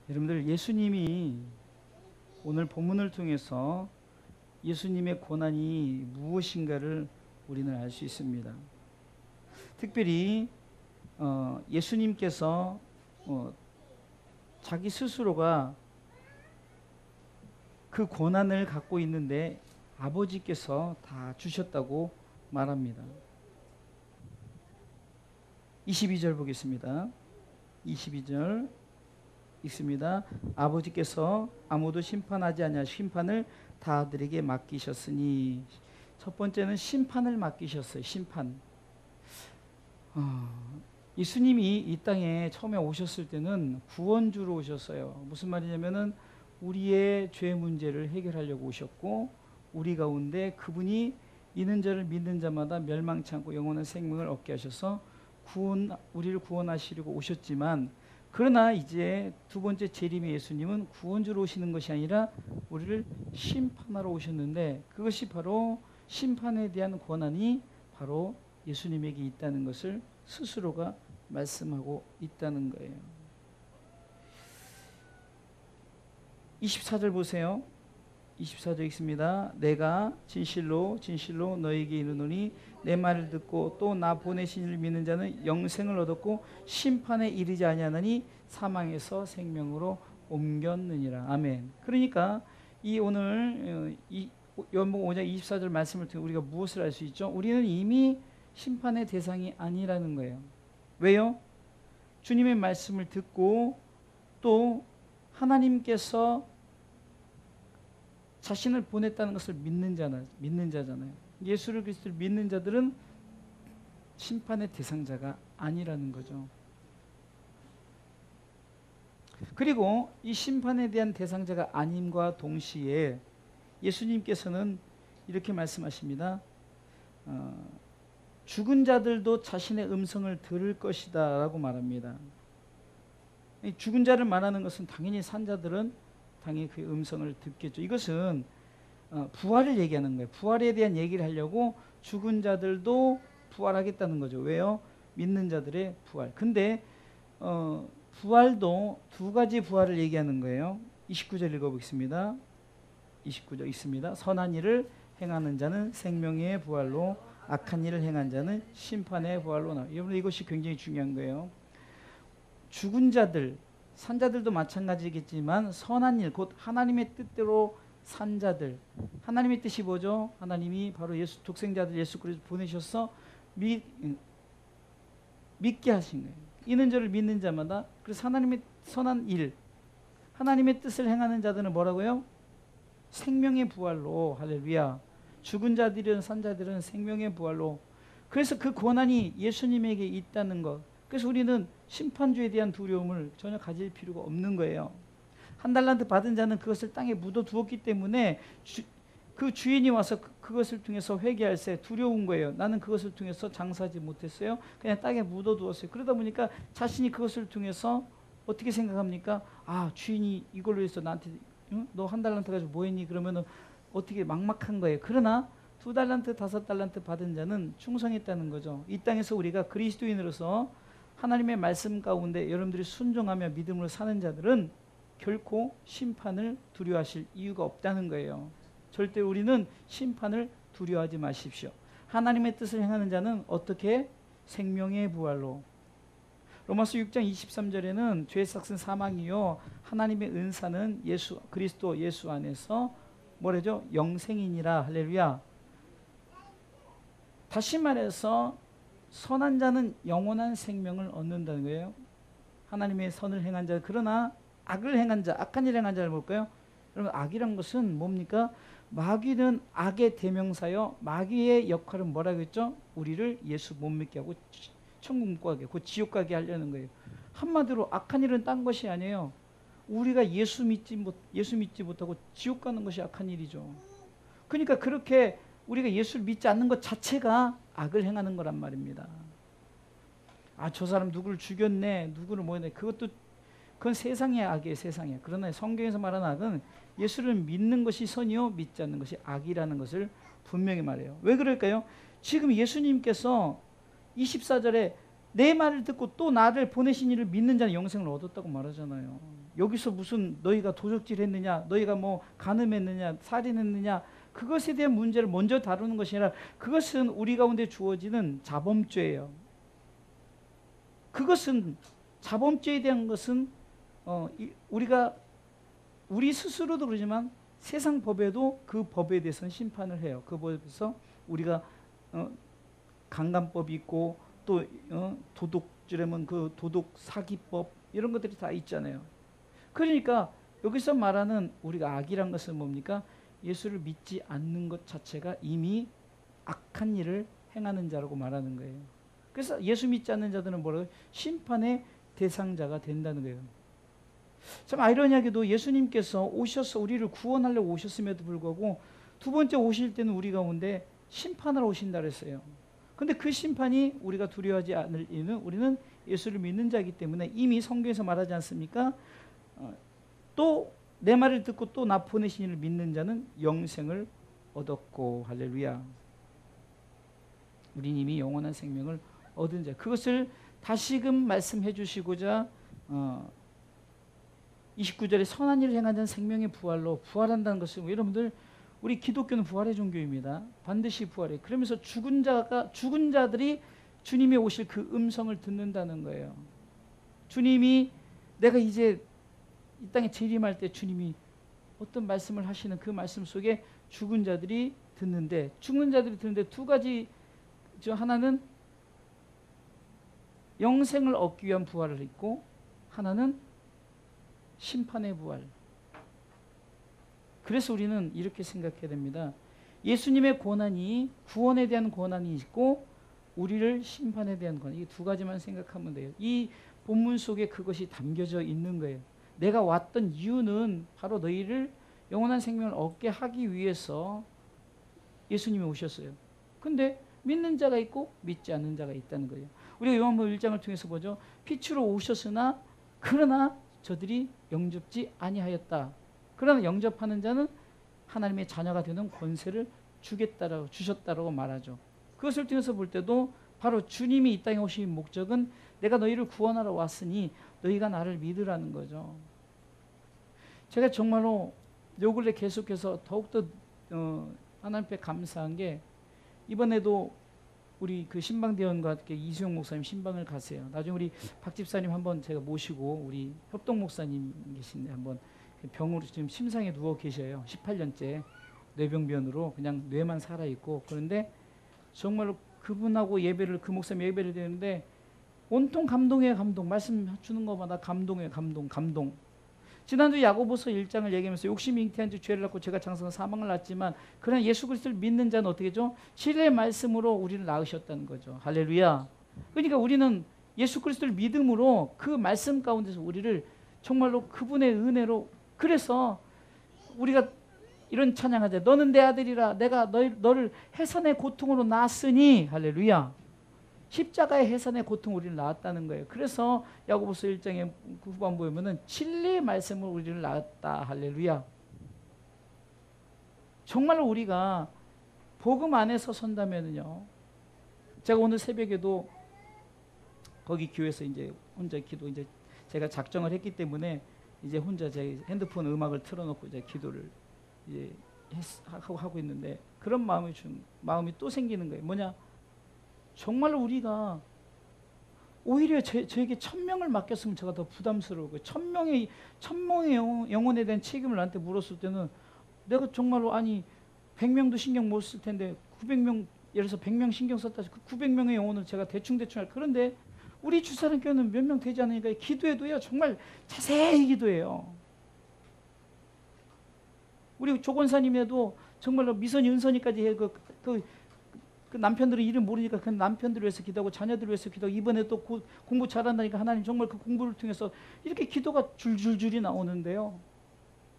여러분들, 예수님이 오늘 본문을 통해서 예수님의 고난이 무엇인가를 우리는 알 수 있습니다. 특별히 예수님께서 자기 스스로가 그 고난을 갖고 있는데 아버지께서 다 주셨다고 말합니다. 22절 보겠습니다. 22절 읽습니다. 아버지께서 아무도 심판하지 아니하 심판을 다 아들에게 맡기셨으니. 첫 번째는 심판을 맡기셨어요. 심판. 예수님이 이 땅에 처음에 오셨을 때는 구원주로 오셨어요. 무슨 말이냐면은 우리의 죄 문제를 해결하려고 오셨고, 우리 가운데 그분이 이는 저를 믿는 자마다 멸망치 않고 영원한 생명을 얻게 하셔서 우리를 구원하시려고 오셨지만, 그러나 이제 두 번째 재림의 예수님은 구원주로 오시는 것이 아니라 우리를 심판하러 오셨는데, 그것이 바로 심판에 대한 권한이 바로 예수님에게 있다는 것을 스스로가 말씀하고 있다는 거예요. 24절 보세요. 24절 읽습니다. 내가 진실로 진실로 너에게 이르노니 내 말을 듣고 또 나 보내신 이를 믿는 자는 영생을 얻었고 심판에 이르지 아니하나니 사망에서 생명으로 옮겼느니라. 아멘. 그러니까 이 오늘 이 요한복음 5장 24절 말씀을 통해 우리가 무엇을 알 수 있죠? 우리는 이미 심판의 대상이 아니라는 거예요. 왜요? 주님의 말씀을 듣고 또 하나님께서 자신을 보냈다는 것을 믿는 자잖아요. 예수를 그리스도를 믿는 자들은 심판의 대상자가 아니라는 거죠. 그리고 이 심판에 대한 대상자가 아님과 동시에 예수님께서는 이렇게 말씀하십니다. 죽은 자들도 자신의 음성을 들을 것이다 라고 말합니다. 죽은 자를 말하는 것은 당연히 산 자들은 당연히 그 음성을 듣겠죠. 이것은 부활을 얘기하는 거예요. 부활에 대한 얘기를 하려고 죽은 자들도 부활하겠다는 거죠. 왜요? 믿는 자들의 부활. 근데 부활도 두 가지 부활을 얘기하는 거예요. 29절 읽어보겠습니다. 29절 있습니다. 선한 일을 행하는 자는 생명의 부활로, 악한 일을 행한 자는 심판의 부활로 나와요. 여러분, 이것이 굉장히 중요한 거예요. 죽은 자들, 산 자들도 마찬가지겠지만 선한 일, 곧 하나님의 뜻대로 산 자들. 하나님의 뜻이 뭐죠? 하나님이 바로 예수 독생자들 예수 그리스도 보내셔서 믿게 하신 거예요. 이는 저를 믿는 자마다. 그래서 하나님의 선한 일, 하나님의 뜻을 행하는 자들은 뭐라고요? 생명의 부활로. 할렐루야. 죽은 자들이든 산 자들은 생명의 부활로. 그래서 그 권한이 예수님에게 있다는 것. 그래서 우리는 심판주에 대한 두려움을 전혀 가질 필요가 없는 거예요. 한 달란트 받은 자는 그것을 땅에 묻어두었기 때문에 그 주인이 와서 그것을 통해서 회개할새 두려운 거예요. 나는 그것을 통해서 장사하지 못했어요. 그냥 땅에 묻어두었어요. 그러다 보니까 자신이 그것을 통해서 어떻게 생각합니까? 아, 주인이 이걸로 해서 나한테 너 한 달란트 가지고 뭐 했니? 그러면은 어떻게 막막한 거예요. 그러나 2달란트, 5달란트 받은 자는 충성했다는 거죠. 이 땅에서 우리가 그리스도인으로서 하나님의 말씀 가운데 여러분들이 순종하며 믿음으로 사는 자들은 결코 심판을 두려워하실 이유가 없다는 거예요. 절대 우리는 심판을 두려워하지 마십시오. 하나님의 뜻을 행하는 자는 어떻게? 생명의 부활로. 로마서 6장 23절에는 죄의 삭은 사망이요 하나님의 은사는 그리스도 예수 안에서 뭐래죠? 영생이니라. 할렐루야. 다시 말해서 선한 자는 영원한 생명을 얻는다는 거예요. 하나님의 선을 행한 자. 그러나 악을 행한 자, 악한 일을 행한 자를 볼까요? 여러분, 악이란 것은 뭡니까? 마귀는 악의 대명사요. 마귀의 역할은 뭐라고 했죠? 우리를 예수 못 믿게 하고 천국 못 가게, 곧 지옥 가게 하려는 거예요. 한마디로 악한 일은 딴 것이 아니에요. 우리가 예수 믿지 못하고 지옥 가는 것이 악한 일이죠. 그러니까 그렇게 우리가 예수를 믿지 않는 것 자체가 악을 행하는 거란 말입니다. 아, 저 사람 누구를 죽였네, 누구를 뭐 했네. 그건 세상의 악이에요, 세상에. 그러나 성경에서 말하는 악은 예수를 믿는 것이 선이요 믿지 않는 것이 악이라는 것을 분명히 말해요. 왜 그럴까요? 지금 예수님께서 24절에 내 말을 듣고 또 나를 보내신 이를 믿는 자는 영생을 얻었다고 말하잖아요. 여기서 무슨 너희가 도적질 했느냐, 너희가 뭐 간음했느냐, 살인했느냐, 그것에 대한 문제를 먼저 다루는 것이 아니라 그것은 우리 가운데 주어지는 자범죄예요. 그것은 자범죄에 대한 것은 우리가 우리 스스로도 그러지만 세상 법에도 그 법에 대해서는 심판을 해요. 그 법에서 우리가 강간법이 있고 또 도둑질하면 그 도둑 사기법 이런 것들이 다 있잖아요. 그러니까 여기서 말하는 우리가 악이란 것은 뭡니까? 예수를 믿지 않는 것 자체가 이미 악한 일을 행하는 자라고 말하는 거예요. 그래서 예수 믿지 않는 자들은 뭐라고요? 심판의 대상자가 된다는 거예요. 참 아이러니하게도 예수님께서 오셔서 우리를 구원하려고 오셨음에도 불구하고 두 번째 오실 때는 우리 가운데 심판하러 오신다 그랬어요. 근데 그 심판이 우리가 두려워하지 않을 이유는 우리는 예수를 믿는 자이기 때문에 이미 성경에서 말하지 않습니까? 또 내 말을 듣고 또 나 보내신 이를 믿는 자는 영생을 얻었고, 할렐루야. 우린 이미 영원한 생명을 얻은 자. 그것을 다시금 말씀해 주시고자 29절에 선한 일을 행하는 생명의 부활로 부활한다는 것은 여러분들 우리 기독교는 부활의 종교입니다. 반드시 부활해. 그러면서 죽은 자들이 주님이 오실 그 음성을 듣는다는 거예요. 주님이 내가 이제 이 땅에 재림할 때 주님이 어떤 말씀을 하시는 그 말씀 속에 죽은 자들이 듣는데 두 가지 중 하나는 영생을 얻기 위한 부활을 있고 하나는 심판의 부활. 그래서 우리는 이렇게 생각해야 됩니다. 예수님의 고난이 구원에 대한 고난이 있고 우리를 심판에 대한 고난, 이 두 가지만 생각하면 돼요. 이 본문 속에 그것이 담겨져 있는 거예요. 내가 왔던 이유는 바로 너희를 영원한 생명을 얻게 하기 위해서 예수님이 오셨어요. 근데 믿는 자가 있고 믿지 않는 자가 있다는 거예요. 우리가 요한복음 1장을 통해서 보죠. 빛으로 오셨으나 그러나 저들이 영접지 아니하였다. 그러나 영접하는 자는 하나님의 자녀가 되는 권세를 주셨다라고 말하죠. 그것을 통해서 볼 때도 바로 주님이 이 땅에 오신 목적은 내가 너희를 구원하러 왔으니 너희가 나를 믿으라는 거죠. 제가 정말로 요 근래 계속해서 더욱더 하나님 앞에 감사한 게 이번에도 우리 그 신방대원과 이수영 목사님 신방을 가세요. 나중에 우리 박 집사님 한번 제가 모시고 우리 협동 목사님 계신데 한번 병으로 지금 심상에 누워 계셔요. 18년째 뇌병변으로 그냥 뇌만 살아 있고 그런데 정말로 그분하고 예배를 그 목사님 예배를 드리는데 온통 감동이에요. 감동. 말씀 주는 것마다 감동이에요. 감동. 지난주 야고보서 1장을 얘기하면서 욕심이 잉태한 즉 죄를 낳고 죄가 장성한 사망을 낳았지만 그러나 예수 그리스도를 믿는 자는 어떻게 죠? 진리의 말씀으로 우리를 낳으셨다는 거죠. 할렐루야. 그러니까 우리는 예수 그리스도를 믿음으로 그 말씀 가운데서 우리를 정말로 그분의 은혜로 그래서 우리가 이런 찬양하자. 너는 내 아들이라 내가 너를 해산의 고통으로 낳았으니 할렐루야. 십자가의 해산의 고통 우리를 낳았다는 거예요. 그래서 야고보서 1장의 후반부에 보면은 진리의 말씀으로 우리를 낳았다. 할렐루야. 정말로 우리가 복음 안에서 선다면은요. 제가 오늘 새벽에도 거기 교회에서 이제 혼자 기도 이제 제가 작정을 했기 때문에 이제 혼자 제 핸드폰 음악을 틀어놓고 이제 기도를 이제 하고 있는데 그런 마음이 또 생기는 거예요. 뭐냐? 정말로 우리가 오히려 저에게 1000명을 맡겼으면 제가 더 부담스러우고 1000명의 영혼에 대한 책임을 나한테 물었을 때는 내가 정말로 100명도 신경 못 쓸 텐데 900명 예를 들어서 100명 신경 썼다 그 900명의 영혼을 제가 대충 할 그런데 우리 주사람 교회는 몇 명 되지 않으니까 기도해도요 정말 자세히 기도해요. 우리 조건사님에도 정말로 미선이 은선이까지 해 그 남편들은 이름 모르니까 그 남편들을 위해서 기도하고 자녀들을 위해서 기도하고 이번에 또 공부 잘한다니까 하나님 정말 그 공부를 통해서 이렇게 기도가 줄줄줄이 나오는데요.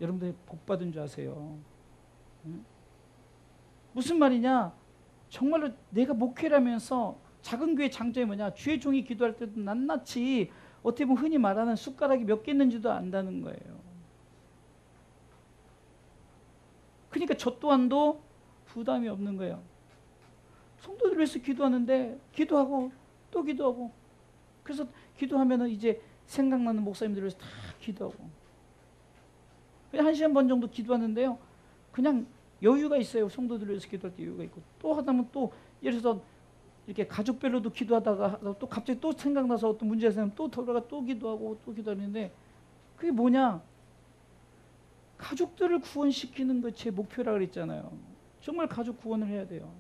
여러분들 복 받은 줄 아세요. 응? 무슨 말이냐? 정말로 내가 목회라면서 작은 교회 장점이 뭐냐? 주의 종이 기도할 때도 낱낱이 어떻게 보면 흔히 말하는 숟가락이 몇 개 있는지도 안다는 거예요. 그러니까 저 또한도 부담이 없는 거예요. 성도들 위해서 기도하는데 기도하고 또 기도하고 그래서 기도하면은 이제 생각나는 목사님들을 위해서 다 기도하고. 그냥 1시간 반 정도 기도하는데요. 그냥 여유가 있어요. 성도들을 위해서 기도할 때 여유가 있고. 또 하다면 또 예를 들어서 이렇게 가족별로도 기도하다가 또 갑자기 또 생각나서 어떤 문제가 생기면 또 돌아가 또 기도하고 또 기도하는데, 그게 뭐냐? 가족들을 구원시키는 것 제 목표라 그랬잖아요. 정말 가족 구원을 해야 돼요.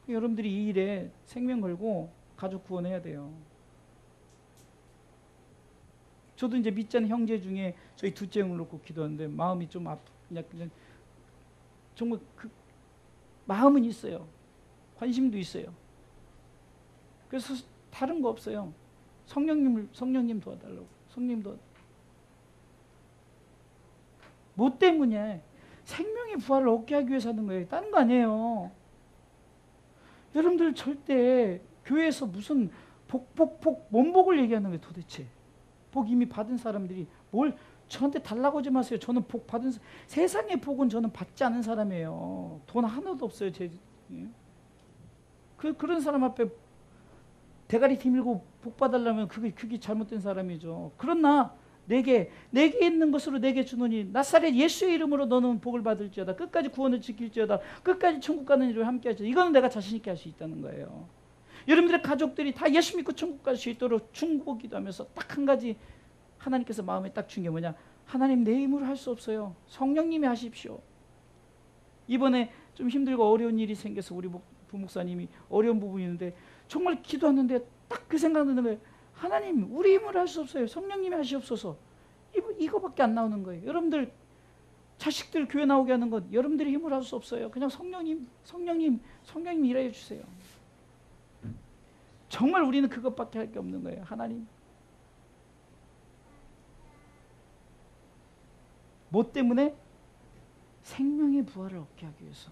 여러분들이 이 일에 생명 걸고 가족 구원해야 돼요. 저도 이제 믿지 않는 형제 중에 저희 둘째 형을 놓고 기도하는데 마음이 좀 그냥 정말 그 마음은 있어요. 관심도 있어요. 그래서 다른 거 없어요. 성령님 도와달라고. 성령 도와. 뭐 때문에? 생명의 부활을 얻게 하기 위해서 하는 거예요. 다른 거 아니에요. 여러분들 절대 교회에서 무슨 뭔 복을 얘기하는 거예요 도대체. 복 이미 받은 사람들이 뭘 저한테 달라고 하지 마세요. 저는 복 받은 세상의 복은 저는 받지 않은 사람이에요. 돈 하나도 없어요. 그런 사람 앞에 대가리 뒤밀고 복 받으려면 그게 잘못된 사람이죠. 그러나 내게 있는 것으로 내게 주노니 나사렛 예수의 이름으로 너는 복을 받을지어다. 끝까지 구원을 지킬지어다. 끝까지 천국 가는 일을 함께 하지. 이거는 내가 자신 있게 할 수 있다는 거예요. 여러분들의 가족들이 다 예수 믿고 천국 갈 수 있도록 중보 기도하면서 딱 한 가지 하나님께서 마음에 딱 준 게 뭐냐? 하나님 내 힘으로 할 수 없어요. 성령님이 하십시오. 이번에 좀 힘들고 어려운 일이 생겨서 우리 부목사님이 어려운 부분이 있는데 정말 기도하는데 딱 그 생각 드는 거예요. 하나님 우리 힘으로 할 수 없어요. 성령님이 하시옵소서. 이거밖에 안 나오는 거예요. 여러분들 자식들 교회 나오게 하는 것 여러분들이 힘으로 할 수 없어요. 그냥 성령님 일하여 주세요. 정말 우리는 그것밖에 할 게 없는 거예요. 하나님. 뭐 때문에? 생명의 부활을 얻게 하기 위해서.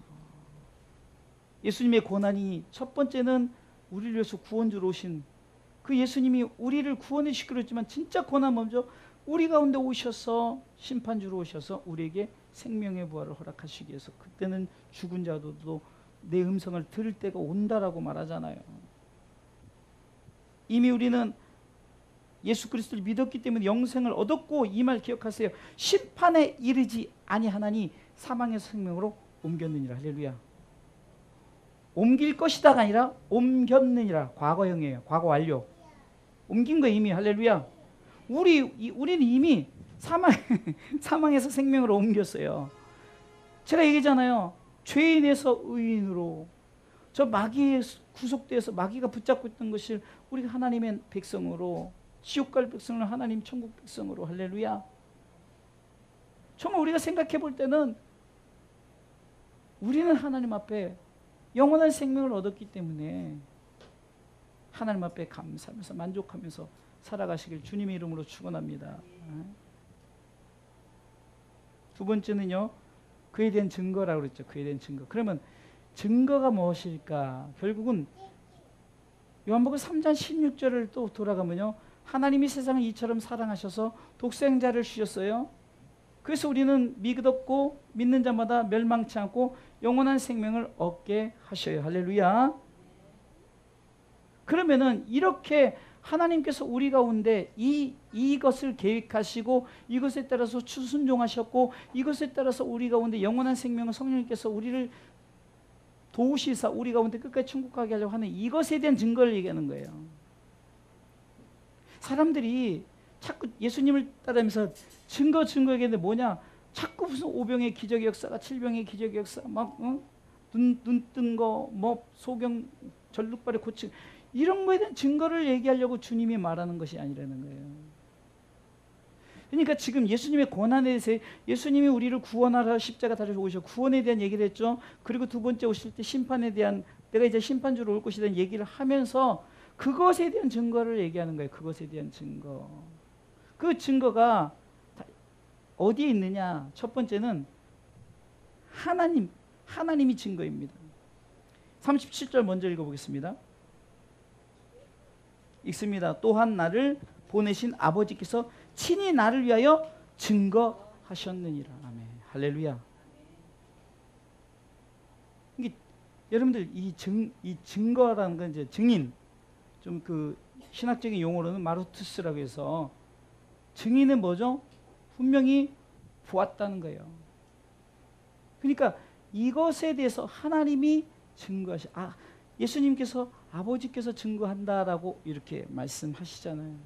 예수님의 고난이 첫 번째는 우리를 위해서 구원주로 오신 그 예수님이 우리를 구원해 시키렸지만 진짜 고난 먼저 우리 가운데 오셔서 심판주로 오셔서 우리에게 생명의 부활을 허락하시기 위해서. 그때는 죽은 자도 내 음성을 들을 때가 온다라고 말하잖아요. 이미 우리는 예수 그리스도를 믿었기 때문에 영생을 얻었고 이 말 기억하세요. 심판에 이르지 아니하나니 사망에서 생명으로 옮겼느니라. 할렐루야. 옮길 것이다가 아니라 옮겼느니라. 과거형이에요. 과거 완료. 옮긴 거 이미. 할렐루야. 우리는 이미 사망에서 생명으로 옮겼어요. 제가 얘기했잖아요. 죄인에서 의인으로. 저 마귀에 구속돼서 마귀가 붙잡고 있던 것을 우리가 하나님의 백성으로, 지옥 갈 백성을 하나님 천국 백성으로. 할렐루야. 정말 우리가 생각해 볼 때는 우리는 하나님 앞에 영원한 생명을 얻었기 때문에 하나님 앞에 감사하면서 만족하면서 살아가시길 주님의 이름으로 축원합니다. 두 번째는요, 그에 대한 증거라고 그랬죠. 그에 대한 증거. 그러면 증거가 무엇일까? 결국은 요한복음 3장 16절을 또 돌아가면요, 하나님이 세상을 이처럼 사랑하셔서 독생자를 주셨어요. 그래서 우리는 믿었고 믿는 자마다 멸망치 않고 영원한 생명을 얻게 하셔요. 할렐루야. 그러면은 이렇게 하나님께서 우리 가운데 이것을 계획하시고 이것에 따라서 순종하셨고 이것에 따라서 우리 가운데 영원한 생명을 성령님께서 우리를 도우시사 우리 가운데 끝까지 천국 가게 하려고 하는 이것에 대한 증거를 얘기하는 거예요. 사람들이 자꾸 예수님을 따르면서 증거 얘기하는데 뭐냐? 자꾸 무슨 5병의 기적의 역사가 7병의 기적의 역사 막 눈 뜬 거 뭐 소경 전룩발에 고치 이런 거에 대한 증거를 얘기하려고 주님이 말하는 것이 아니라는 거예요. 그러니까 지금 예수님의 고난에 대해서 예수님이 우리를 구원하러 십자가 달려서 오셔 구원에 대한 얘기를 했죠. 그리고 두 번째 오실 때 심판에 대한 내가 이제 심판주로 올 것에 대한 얘기를 하면서 그것에 대한 증거를 얘기하는 거예요. 그것에 대한 증거. 그 증거가 어디에 있느냐? 첫 번째는 하나님이 증거입니다. 37절 먼저 읽어보겠습니다. 읽습니다. 또한 나를 보내신 아버지께서 친히 나를 위하여 증거하셨느니라. 아멘. 할렐루야. 여러분들 이 증거라는 건 이제 증인, 좀 그 신학적인 용어로는 마루투스라고 해서 증인은 뭐죠? 분명히 보았다는 거예요. 그러니까 이것에 대해서 하나님이 증거하시, 예수님께서 아버지께서 증거한다라고 이렇게 말씀하시잖아요.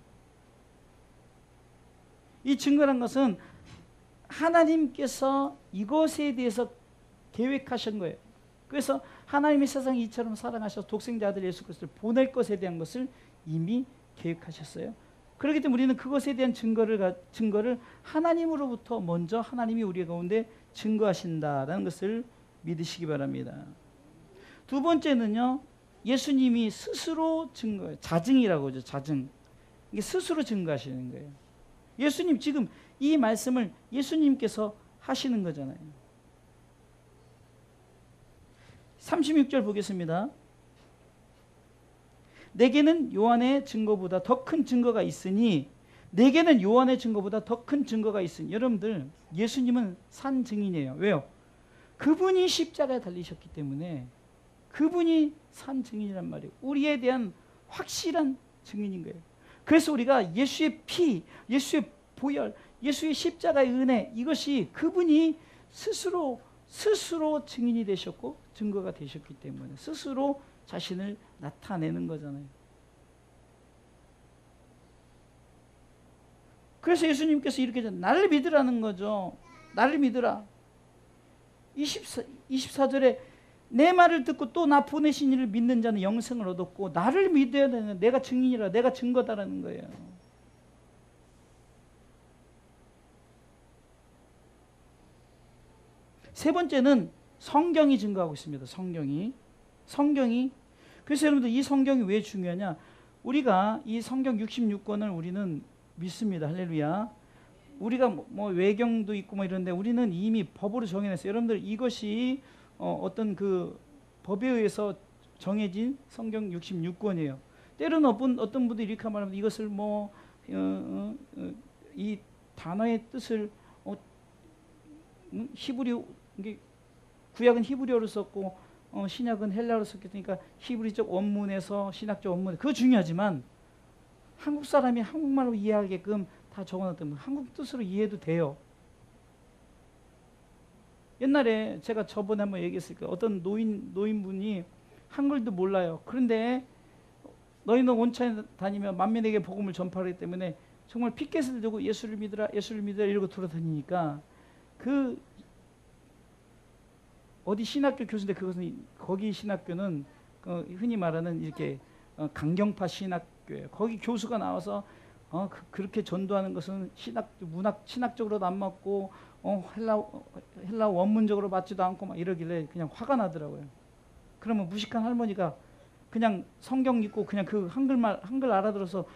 이 증거란 것은 하나님께서 이것에 대해서 계획하신 거예요. 그래서 하나님이 세상을 이처럼 사랑하셔서 독생자 아들 예수 그리스도를 보낼 것에 대한 것을 이미 계획하셨어요. 그렇기 때문에 우리는 그것에 대한 증거를 하나님으로부터 먼저 하나님이 우리 가운데 증거하신다라는 것을 믿으시기 바랍니다. 두 번째는요, 예수님이 스스로 증거해요. 자증이라고 하죠. 자증. 이게 스스로 증거하시는 거예요. 예수님 지금 이 말씀을 예수님께서 하시는 거잖아요. 36절 보겠습니다. 내게는 요한의 증거보다 더 큰 증거가 있으니 내게는 요한의 증거보다 더 큰 증거가 있으니 여러분들 예수님은 산 증인이에요. 왜요? 그분이 십자가에 달리셨기 때문에 그분이 산 증인이란 말이에요. 우리에 대한 확실한 증인인 거예요. 그래서 우리가 예수의 피, 예수의 보혈, 예수의 십자가의 은혜 이것이 그분이 스스로 증인이 되셨고 증거가 되셨기 때문에 스스로 자신을 나타내는 거잖아요. 그래서 예수님께서 이렇게 나를 믿으라는 거죠. 나를 믿으라. 24절에 내 말을 듣고 또 나 보내신 이를 믿는 자는 영생을 얻었고 나를 믿어야 되는 내가 증인이라 내가 증거다라는 거예요. 세 번째는 성경이 증거하고 있습니다. 성경이 그래서 여러분들 이 성경이 왜 중요하냐? 우리가 이 성경 66권을 우리는 믿습니다. 할렐루야. 우리가 뭐 외경도 있고 뭐 이런데 우리는 이미 법으로 정해냈어요. 여러분들 이것이 어떤 그 법에 의해서 정해진 성경 66권이에요. 때로는 어떤 분들이 이렇게 말하면 이것을 이 단어의 뜻을 히브리 구약은 히브리어로 썼고 신약은 헬라어로 썼으니까 히브리적 원문에서 신학적 원문 그거 중요하지만 한국 사람이 한국말로 이해하게끔 다 적어놨다면 한국 뜻으로 이해해도 돼요. 옛날에 제가 저번에 한번 얘기했을 거예요. 어떤 노인분이 한글도 몰라요. 그런데 너희는 온천에 다니면 만민에게 복음을 전파하기 때문에 정말 피켓을 들고 예수를 믿으라 이러고 돌아다니니까 그 어디 신학교 교수인데 그것은 거기 신학교는 흔히 말하는 이렇게 강경파 신학교예요. 거기 교수가 나와서 그렇게 전도하는 것은 신학적으로도 안 맞고 헬라 원문적으로 맞지도 않고 막 이러길래 그냥 화가 나더라고요. 그러면 무식한 할머니가 그냥 성경 읽고 그냥 그 한글 알아들어서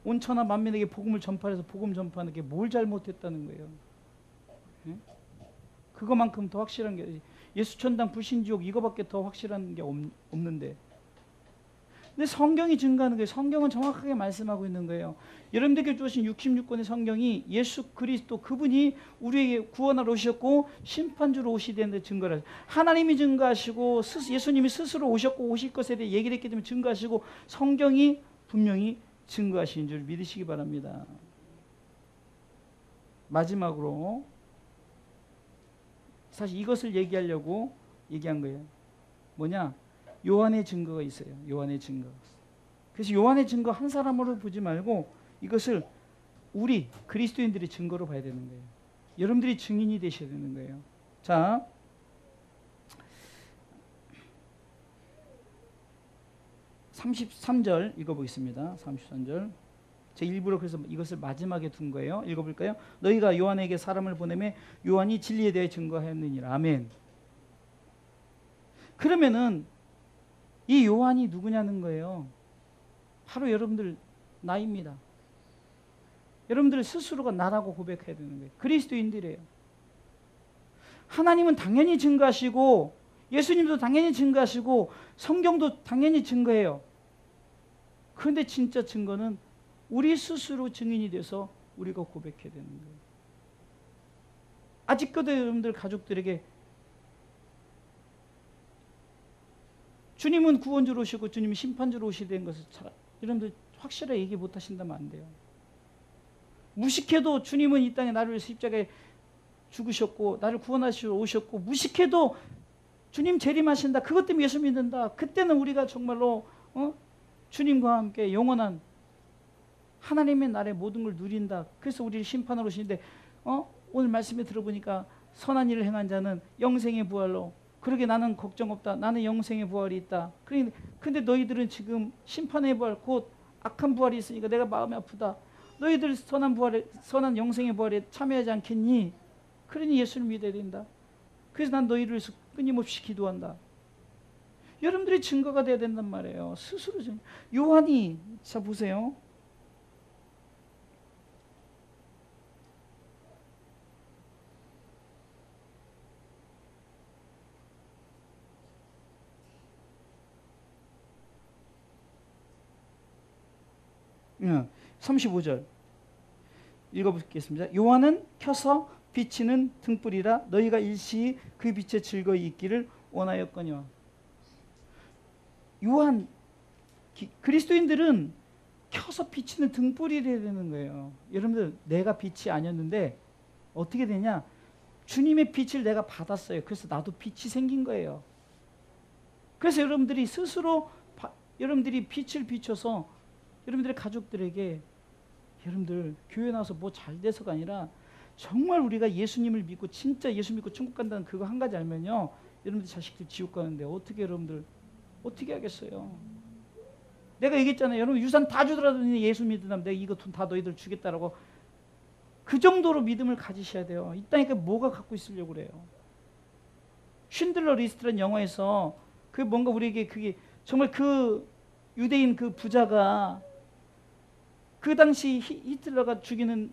온천하 만민에게 복음을 전파해서 복음 전파하는 게 뭘 잘못했다는 거예요. 예? 그거만큼 더 확실한 게 예수 천당 불신지옥 이거밖에 더 확실한 게 없는데 근데 성경이 증거하는 거예요. 성경은 정확하게 말씀하고 있는 거예요. 여러분들께 주신 66권의 성경이 예수 그리스도 그분이 우리에게 구원하러 오셨고 심판주로 오시되는데 증거를 하죠. 하나님이 증거하시고 예수님이 스스로 오셨고 오실 것에 대해 얘기를 했기 때문에 증거하시고 성경이 분명히 증거하시는 줄 믿으시기 바랍니다. 마지막으로 사실 이것을 얘기하려고 얘기한 거예요. 뭐냐? 요한의 증거가 있어요. 요한의 증거. 그래서 요한의 증거 한 사람으로 보지 말고 이것을 우리 그리스도인들의 증거로 봐야 되는 거예요. 여러분들이 증인이 되셔야 되는 거예요. 자, 33절 읽어보겠습니다. 33절. 제 일부러 그래서 이것을 마지막에 둔 거예요. 읽어볼까요? 너희가 요한에게 사람을 보내매 요한이 진리에 대해 증거하였느니라. 아멘. 그러면은 이 요한이 누구냐는 거예요. 바로 여러분들 나입니다. 여러분들 스스로가 나라고 고백해야 되는 거예요. 그리스도인들이에요. 하나님은 당연히 증거하시고 예수님도 당연히 증거하시고 성경도 당연히 증거해요. 그런데 진짜 증거는 우리 스스로 증인이 돼서 우리가 고백해야 되는 거예요. 아직까지 여러분들 가족들에게 주님은 구원주로 오시고 주님은 심판주로 오시게 된 것을 여러분들 확실하게 얘기 못 하신다면 안 돼요. 무식해도 주님은 이 땅에 나를 위해서 십자가에 죽으셨고 나를 구원하시러 오셨고, 무식해도 주님 재림하신다, 그것 때문에 예수 믿는다, 그때는 우리가 정말로 주님과 함께 영원한 하나님의 나라의 모든 걸 누린다. 그래서 우리를 심판하러 오시는데 오늘 말씀에 들어보니까 선한 일을 행한 자는 영생의 부활로, 그러게 나는 걱정 없다, 나는 영생의 부활이 있다. 근데 너희들은 지금 심판의 부활, 곧 악한 부활이 있으니까 내가 마음이 아프다. 너희들 선한 영생의 부활에 참여하지 않겠니? 그러니 예수를 믿어야 된다. 그래서 난 너희를 위해서 끊임없이 기도한다. 여러분들이 증거가 돼야 된단 말이에요. 스스로. 요한이, 자 보세요. 응, 35절 읽어보겠습니다. 요한은 켜서 비치는 등불이라 너희가 일시히 그 빛에 즐거이 있기를 원하였거니와. 요한, 그리스도인들은 켜서 비치는 등불이 되어야 되는 거예요. 여러분들, 내가 빛이 아니었는데 어떻게 되냐? 주님의 빛을 내가 받았어요. 그래서 나도 빛이 생긴 거예요. 그래서 여러분들이 스스로 여러분들이 빛을 비춰서 여러분들의 가족들에게, 여러분들 교회 나와서 뭐 잘 돼서가 아니라 정말 우리가 예수님을 믿고 진짜 예수 믿고 천국 간다는 그거 한 가지 알면요, 여러분들 자식들 지옥 가는데 어떻게 여러분들 어떻게 하겠어요? 내가 얘기했잖아요. 여러분 유산 다 주더라도 예수 믿으면 내가 이거 돈 다 너희들 주겠다라고. 그 정도로 믿음을 가지셔야 돼요. 이 땅에 뭐가 갖고 있으려고 그래요? 쉰들러 리스트라는 영화에서 그 뭔가 우리에게 그게 정말 그 유대인 그 부자가 그 당시 히틀러가 죽이는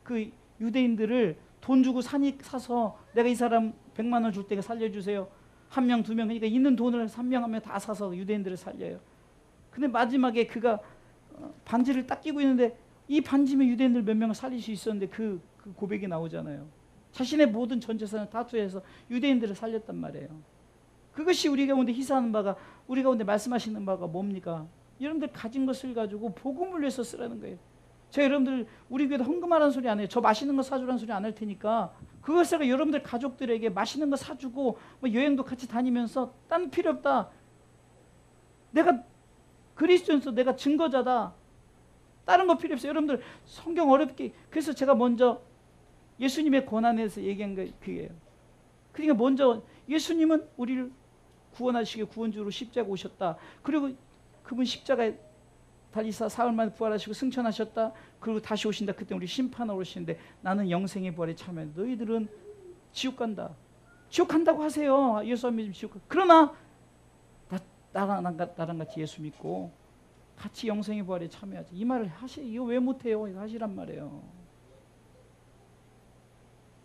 그 유대인들을 돈 주고 사서 내가 이 사람 100만 원 줄 테니까 살려주세요. 한 명, 두 명, 그러니까 있는 돈을 3명 하면 다 사서 유대인들을 살려요. 근데 마지막에 그가 반지를 딱 끼고 있는데 이 반지면 유대인들 몇 명을 살릴 수 있었는데 그 고백이 나오잖아요. 자신의 모든 전 재산을 다 투여해서 유대인들을 살렸단 말이에요. 그것이 우리 가운데 희사하는 바가, 우리 가운데 말씀하시는 바가 뭡니까? 여러분들 가진 것을 가지고 복음을 위해서 쓰라는 거예요. 제가 여러분들 우리 교회도 헌금하라는 소리 안 해요. 저 맛있는 거 사주라는 소리 안 할 테니까 그것을 여러분들 가족들에게 맛있는 거 사주고 뭐 여행도 같이 다니면서 딴 필요 없다. 내가 그리스도인서 내가 증거자다. 다른 거 필요 없어요. 여러분들 성경 어렵게, 그래서 제가 먼저 예수님의 권한에서 얘기한 게 그게요. 그러니까 먼저 예수님은 우리를 구원하시게 구원주로 십자가 오셨다. 그리고 그분 십자가에 달리사 사흘 만에 부활하시고 승천하셨다. 그리고 다시 오신다. 그때 우리 심판하러 오시는데 나는 영생의 부활에 참여해. 너희들은 지옥 간다. 지옥 간다고 하세요. 예수 안 믿으면 지옥 간다. 그러나 나랑 같이 예수 믿고 같이 영생의 부활에 참여하지. 이 말을 이거 왜 못해요? 이거 하시란 말이에요.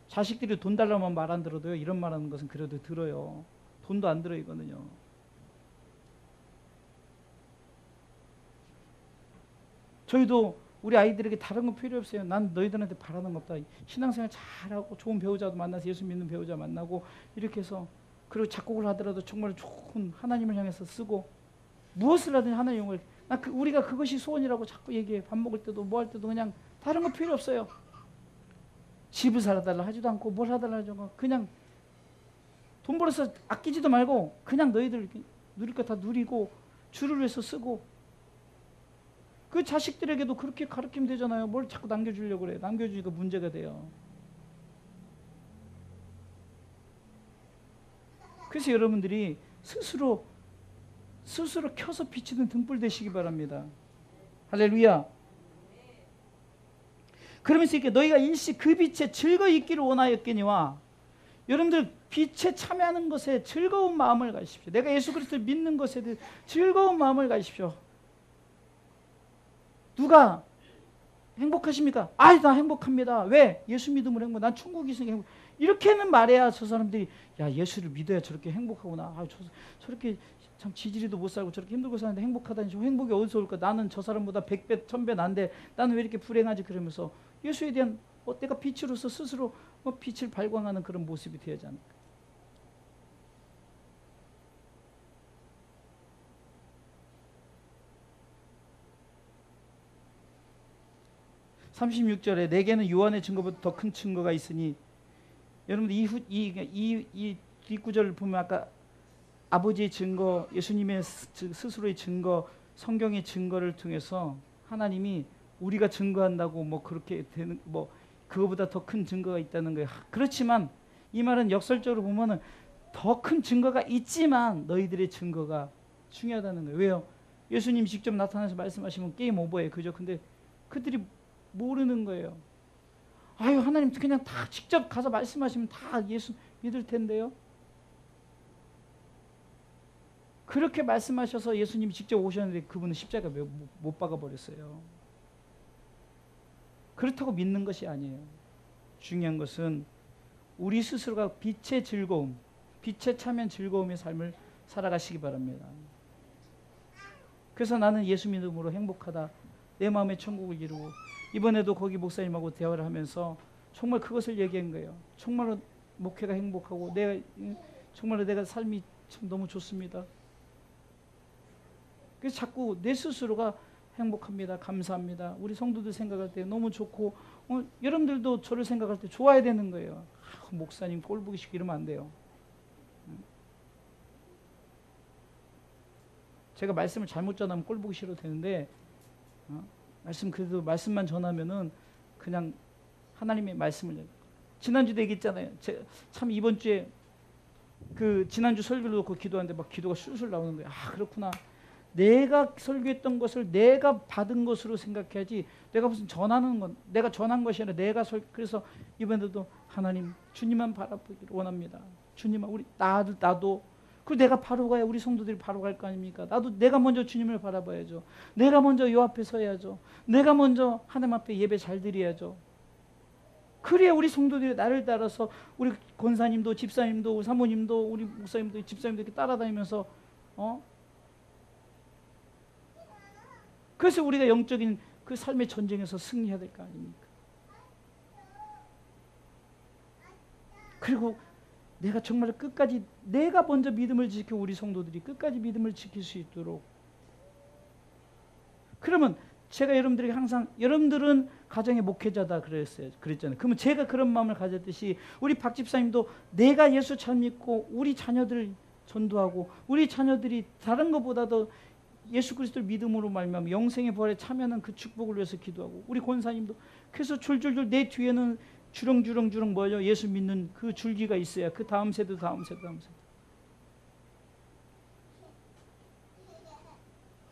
자식들이 돈 달라면 말 안 들어도요, 이런 말하는 것은 그래도 들어요. 돈도 안 들어 이거는요. 저희도 우리 아이들에게 다른 건 필요 없어요. 난 너희들한테 바라는 거 없다. 신앙생활 잘하고 좋은 배우자도 만나서 예수 믿는 배우자 만나고 이렇게 해서, 그리고 작곡을 하더라도 정말 좋은 하나님을 향해서 쓰고 무엇을 하든 하나님을, 우리가 그것이 소원이라고 자꾸 얘기해. 밥 먹을 때도 뭐 할 때도 그냥 다른 거 필요 없어요. 집을 사달라 하지도 않고 뭘 사달라 하지 않고 그냥 돈 벌어서 아끼지도 말고 그냥 너희들 누릴 거 다 누리고 주를 위해서 쓰고. 그 자식들에게도 그렇게 가르치면 되잖아요. 뭘 자꾸 남겨주려고 그래. 남겨주니까 문제가 돼요. 그래서 여러분들이 스스로 켜서 비치는 등불 되시기 바랍니다. 할렐루야. 그러면서 이렇게 너희가 일시 그 빛에 즐거이 있기를 원하였거니와. 여러분들 빛에 참여하는 것에 즐거운 마음을 가지십시오. 내가 예수 그리스도를 믿는 것에 대해 즐거운 마음을 가지십시오. 누가 행복하십니까? 나 행복합니다. 왜? 예수 믿음으로 행복. 난 천국이 있으니까 행복. 이렇게는 말해야 저 사람들이 예수를 믿어야 저렇게 행복하구나. 저렇게 참 지지리도 못 살고 저렇게 힘들고 사는데 행복하다니, 저 행복이 어디서 올까? 나는 저 사람보다 100배 1000배 난데 나는 왜 이렇게 불행하지? 그러면서 예수에 대한 내가 빛으로서 스스로 빛을 발광하는 그런 모습이 되어야지 않을까. 36절에 내게는 요한의 증거보다 더 큰 증거가 있으니, 여러분들 이 뒷구절을 보면 아까 아버지의 증거, 예수님의 스스로의 증거, 성경의 증거를 통해서 하나님이 우리가 증거한다고 뭐 그렇게 되는, 뭐 그거보다 더 큰 증거가 있다는 거예요. 그렇지만 이 말은 역설적으로 보면은 더 큰 증거가 있지만 너희들의 증거가 중요하다는 거예요. 왜요? 예수님 직접 나타나서 말씀하시면 게임 오버예요. 그죠? 근데 그들이 모르는 거예요. 아유, 하나님 그냥 다 직접 가서 말씀하시면 다 예수 믿을 텐데요. 그렇게 말씀하셔서 예수님이 직접 오셨는데 그분은 십자가 못 박아 버렸어요. 그렇다고 믿는 것이 아니에요. 중요한 것은 우리 스스로가 빛의 즐거움, 빛에 차면 즐거움의 삶을 살아가시기 바랍니다. 그래서 나는 예수 믿음으로 행복하다, 내 마음의 천국을 이루고, 이번에도 거기 목사님하고 대화를 하면서 정말 그것을 얘기한 거예요. 정말로 목회가 행복하고 정말로 내가 삶이 참 너무 좋습니다. 그래서 자꾸 내 스스로가 행복합니다, 감사합니다, 우리 성도들 생각할 때 너무 좋고, 여러분들도 저를 생각할 때 좋아야 되는 거예요. 목사님 꼴 보기 싫고 이러면 안 돼요. 제가 말씀을 잘못 전하면 꼴 보기 싫어도 되는데, 그래도 말씀만 전하면은 그냥 하나님의 말씀을, 지난주도 얘기했잖아요. 참 이번 주에 그 지난주 설교를 놓고 기도하는데 막 기도가 술술 나오는 거예요. 아, 그렇구나. 내가 설교했던 것을 내가 받은 것으로 생각해야지, 내가 무슨 전하는 건 내가 전한 것이 아니라 그래서 이번에도 하나님 주님만 바라보기를 원합니다. 주님아, 우리 나도 그리고 내가 바로 가야 우리 성도들이 바로 갈 거 아닙니까? 내가 먼저 주님을 바라봐야죠. 내가 먼저 요 앞에 서야죠. 내가 먼저 하나님 앞에 예배 잘 드려야죠. 그래야 우리 성도들이 나를 따라서, 우리 권사님도 집사님도 사모님도 우리 목사님도 집사님도 이렇게 따라다니면서 그래서 우리가 영적인 그 삶의 전쟁에서 승리해야 될 거 아닙니까? 그리고 내가 정말 끝까지, 내가 먼저 믿음을 지켜 우리 성도들이 끝까지 믿음을 지킬 수 있도록. 그러면 제가 여러분들에게 항상, 여러분들은 가정의 목회자다 그랬잖아요. 그러면 제가 그런 마음을 가졌듯이 우리 박 집사님도 내가 예수 잘 믿고 우리 자녀들을 전도하고, 우리 자녀들이 다른 것보다도 예수 그리스도를 믿음으로 말미암아 영생의 부활에 참여하는 그 축복을 위해서 기도하고, 우리 권사님도 그래서 줄줄줄 내 뒤에는 주렁주렁 뭐예요? 예수 믿는 그 줄기가 있어야 그 다음 세대.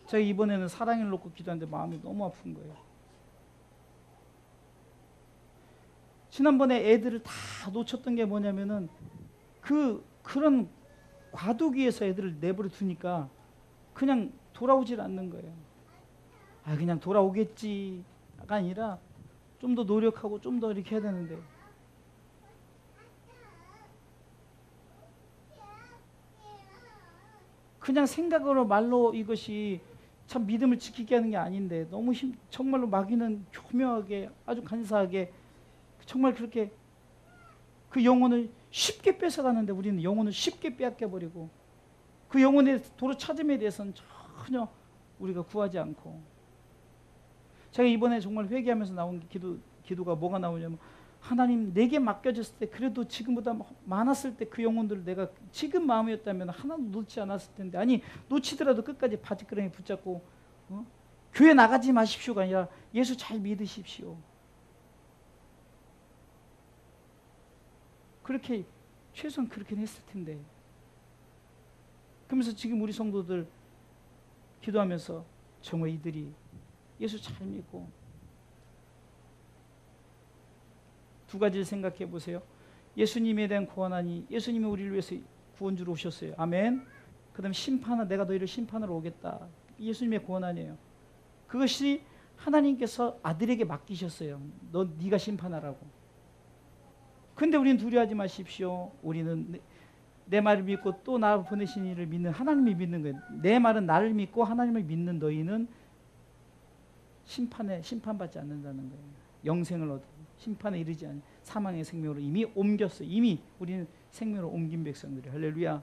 제가 이번에는 사랑을 놓고 기도하는데 마음이 너무 아픈 거예요. 지난번에 애들을 다 놓쳤던 게 뭐냐면은 그런 과도기에서 애들을 내버려 두니까 그냥 돌아오질 않는 거예요. 그냥 돌아오겠지가 아니라 좀 더 노력하고 좀 더 이렇게 해야 되는데, 그냥 생각으로 말로 이것이 참 믿음을 지키게 하는 게 아닌데, 너무 정말로 마귀는 교묘하게 아주 간사하게 정말 그렇게 그 영혼을 쉽게 뺏어가는데, 우리는 영혼을 쉽게 빼앗겨버리고 그 영혼의 도로 찾음에 대해서는 전혀 우리가 구하지 않고. 제가 이번에 정말 회개하면서 나온 기도가 뭐가 나오냐면, 하나님 내게 맡겨졌을 때 그래도 지금보다 많았을 때 그 영혼들을 내가 지금 마음이었다면 하나도 놓지 않았을 텐데, 아니 놓치더라도 끝까지 바지끄러미 붙잡고 교회 나가지 마십시오가 아니라 예수 잘 믿으십시오. 그렇게 최소한 그렇게는 했을 텐데. 그러면서 지금 우리 성도들 기도하면서 정말 이들이 예수 잘 믿고, 두 가지를 생각해 보세요. 예수님에 대한 구원하니, 예수님이 우리를 위해서 구원주로 오셨어요. 아멘. 그 다음에 심판은, 내가 너희를 심판하러 오겠다. 예수님의 구원하니에요. 그것이 하나님께서 아들에게 맡기셨어요. 네가 심판하라고. 근데 우리는 두려워하지 마십시오. 우리는 내 말을 믿고 또 나를 보내신 이를 믿는 하나님을 믿는 거예요. 내 말은 나를 믿고 하나님을 믿는 너희는 심판받지 않는다는 거예요. 영생을 얻어 심판에 이르지 않은 사망의 생명으로 이미 옮겼어요. 이미 우리는 생명으로 옮긴 백성들이. 할렐루야.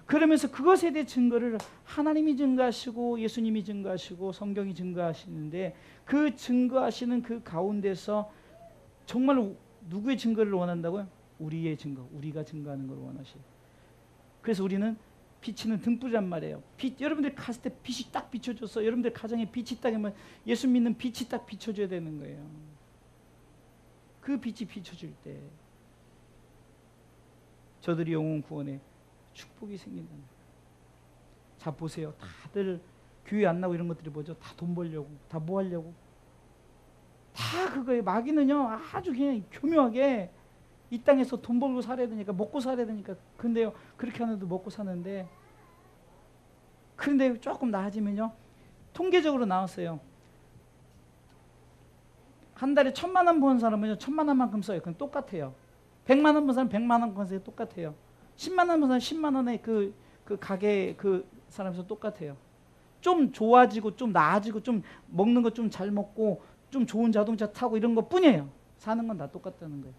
그러면서 그것에 대해 증거를 하나님이 증거하시고 예수님이 증거하시고 성경이 증거하시는데 그 증거하시는 그 가운데서 정말 누구의 증거를 원한다고요? 우리의 증거, 우리가 증거하는 걸 원하셔요. 그래서 우리는 비치는 등불이란 말이에요. 여러분들이 갔을 때 빛이 딱 비춰줘서 여러분들 가정에 빛이 딱 하면 예수 믿는 빛이 딱 비춰줘야 되는 거예요. 그 빛이 비춰줄 때 저들이 영혼 구원에 축복이 생긴다는 거예요. 자 보세요. 다들 교회 안 나오고 이런 것들이 뭐죠? 다 돈 벌려고, 다 뭐 하려고, 다 그거예요. 마귀는요 아주 그냥 교묘하게 이 땅에서 돈 벌고 살아야 되니까, 먹고 살아야 되니까. 근데요 그렇게 하는데도 먹고 사는데, 그런데 조금 나아지면요 통계적으로 나왔어요. 한 달에 1,000만 원 버는 사람은요 1,000만 원만큼 써요. 그건 똑같아요. 100만 원 버는 사람은 100만 원만큼 써요. 똑같아요. 10만 원 버는 사람은 10만 원의 그 가게 그 사람에서 똑같아요. 좀 좋아지고 좀 나아지고 좀 먹는 거 좀 잘 먹고 좀 좋은 자동차 타고 이런 것 뿐이에요. 사는 건 다 똑같다는 거예요.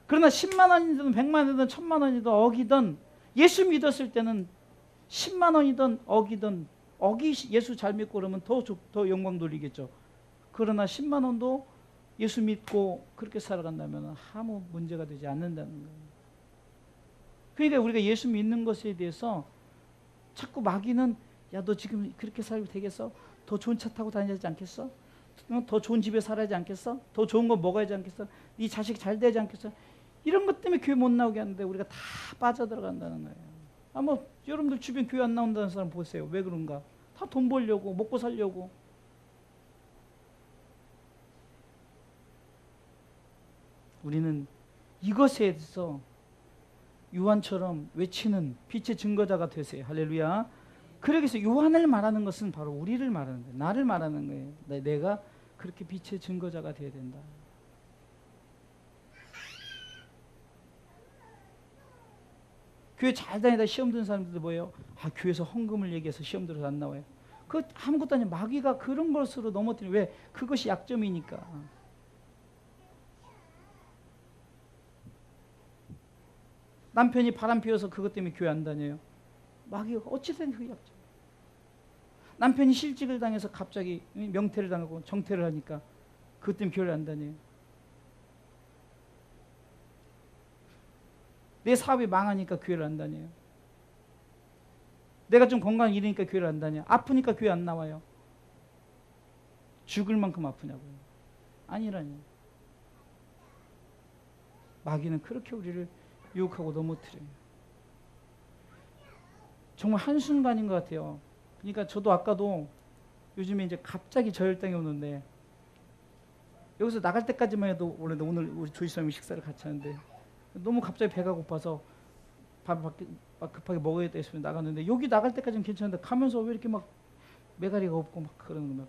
그러나 10만 원이든 100만 원이든 1,000만 원이든 억이든 예수 믿었을 때는 10만 원이든 억이든 억이 예수 잘 믿고 그러면 더 영광 돌리겠죠. 그러나 10만 원도 예수 믿고 그렇게 살아간다면 아무 문제가 되지 않는다는 거예요. 그러니까 우리가 예수 믿는 것에 대해서 자꾸 마귀는 야 너 지금 그렇게 살면 되겠어? 더 좋은 차 타고 다니지 않겠어? 더 좋은 집에 살아야지 않겠어? 더 좋은 거 먹어야지 않겠어? 네 자식 잘 되지 않겠어? 이런 것 때문에 교회 못 나오게 하는데 우리가 다 빠져들어간다는 거예요. 아마 여러분들 주변 교회 안 나온다는 사람 보세요. 왜 그런가? 다 돈 벌려고, 먹고 살려고. 우리는 이것에 대해서 요한처럼 외치는 빛의 증거자가 되세요. 할렐루야. 그러기서 요한을 말하는 것은 바로 우리를 말하는 거예요. 나를 말하는 거예요. 내가 그렇게 빛의 증거자가 되어야 된다. 교회 잘 다니다 시험 드는 사람들도 뭐예요? 교회에서 헌금을 얘기해서 시험 들어서 안 나와요. 그 아무것도 아니에요. 마귀가 그런 것으로 넘어뜨리는. 왜? 그것이 약점이니까. 남편이 바람 피워서 그것 때문에 교회 안 다녀요. 마귀가 어찌된 그 약점. 남편이 실직을 당해서 갑자기 명퇴를 당하고 정퇴를 하니까 그것 때문에 교회를 안 다녀요. 내 사업이 망하니까 교회를 안 다녀요. 내가 좀 건강 잃으니까 교회를 안 다녀요. 아프니까 교회 안 나와요. 죽을 만큼 아프냐고요. 아니라니. 마귀는 그렇게 우리를 유혹하고 넘어뜨려요. 정말 한순간인 것 같아요. 그러니까 저도 아까도 요즘에 이제 갑자기 저혈당이 오는데 여기서 나갈 때까지만 해도 오늘 우리 조이사님이 식사를 같이 하는데 너무 갑자기 배가 고파서 밥을 막 급하게 먹어야겠다 했으면 나갔는데 여기 나갈 때까지는 괜찮은데 가면서 왜 이렇게 막 매가리가 없고 막 그러는 거야.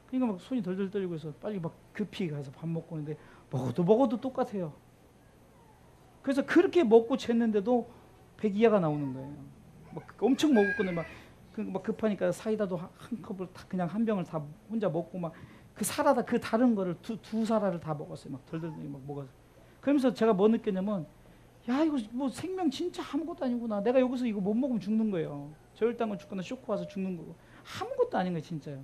그러니까 막 손이 덜덜 떨리고 해서 빨리 막 급히 가서 밥 먹고 있는데 먹어도 똑같아요. 그래서 그렇게 먹고 쟀는데도 102야가 나오는 거예요. 막 엄청 먹었거든요. 막 급하니까 사이다도 한 컵을 다 그냥 한 병을 다 혼자 먹고 막 그 사라다 그 다른 거를 두 사라를 다 먹었어요. 막 덜덜 막 먹어서. 그러면서 제가 뭐 느꼈냐면 야 이거 뭐 생명 진짜 아무것도 아니구나. 내가 여기서 이거 못 먹으면 죽는 거예요. 저혈당은 죽거나 쇼크 와서 죽는 거고 아무것도 아닌 거예요. 진짜요.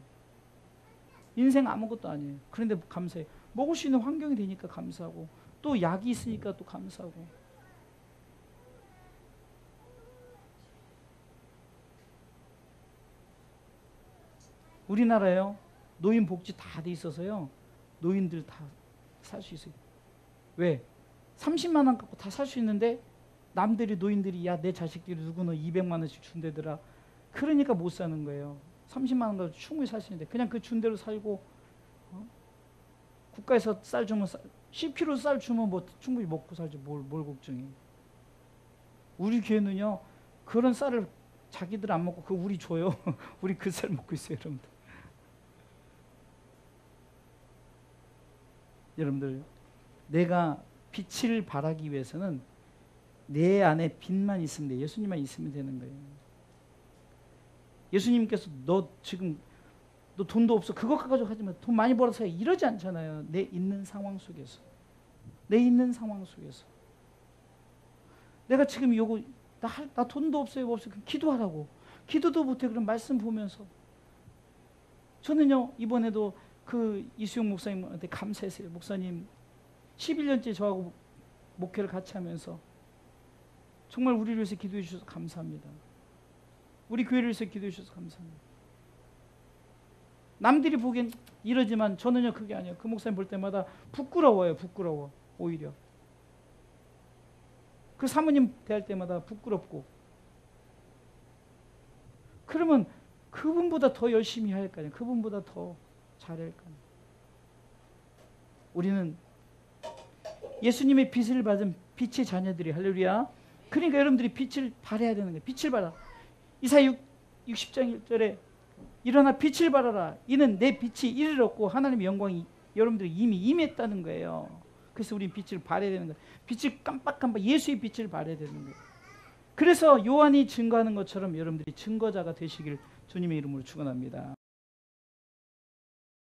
인생 아무것도 아니에요. 그런데 감사해요. 먹을 수 있는 환경이 되니까 감사하고 또 약이 있으니까 또 감사하고. 우리나라에요 노인 복지 다 돼 있어서요 노인들 다 살 수 있어요. 왜? 30만 원 갖고 다 살 수 있는데 남들이 노인들이 야 내 자식들이 누구는 200만 원씩 준대더라. 그러니까 못 사는 거예요. 30만 원 가지고 충분히 살 수 있는데 그냥 그 준 대로 살고 국가에서 쌀 주면 10kg 쌀 주면 뭐 충분히 먹고 살지 뭘 걱정해. 우리 교회는요 그런 쌀을 자기들 안 먹고 그 우리 줘요. 우리 그 쌀 먹고 있어요. 여러분들 내가 빛을 발하기 위해서는 내 안에 빛만 있으면 돼. 예수님만 있으면 되는 거예요. 예수님께서 너 지금 너 돈도 없어 그거 가지고 하지 마. 돈 많이 벌어서 해. 이러지 않잖아요. 내 있는 상황 속에서. 내 있는 상황 속에서. 내가 지금 요거 나 돈도 없어요, 뭐 없어요. 기도하라고. 기도도 못해. 그럼 말씀 보면서. 저는요, 이번에도 그 이수영 목사님한테 감사했어요. 목사님, 11년째 저하고 목회를 같이 하면서 정말 우리를 위해서 기도해 주셔서 감사합니다. 우리 교회를 위해서 기도해 주셔서 감사합니다. 남들이 보기엔 이러지만 저는요, 그게 아니에요. 그 목사님 볼 때마다 부끄러워요. 부끄러워. 오히려. 그 사모님 대할 때마다 부끄럽고. 그러면 그분보다 더 열심히 해야 할 거 아니에요. 그분보다 더 잘해야 할 거 아니에요. 우리는 예수님의 빛을 받은 빛의 자녀들이, 할렐루야. 그러니까 여러분들이 빛을 발해야 되는 거예요. 빛을 발하. 이사야 60장 1절에 일어나 빛을 발하라. 이는 내 빛이 이르렀고 하나님의 영광이 여러분들이 이미 임했다는 거예요. 그래서 우리는 빛을 발해야 되는 거예요. 빛을 깜빡깜빡 예수의 빛을 발해야 되는 거예요. 그래서 요한이 증거하는 것처럼 여러분들이 증거자가 되시길 주님의 이름으로 축원합니다.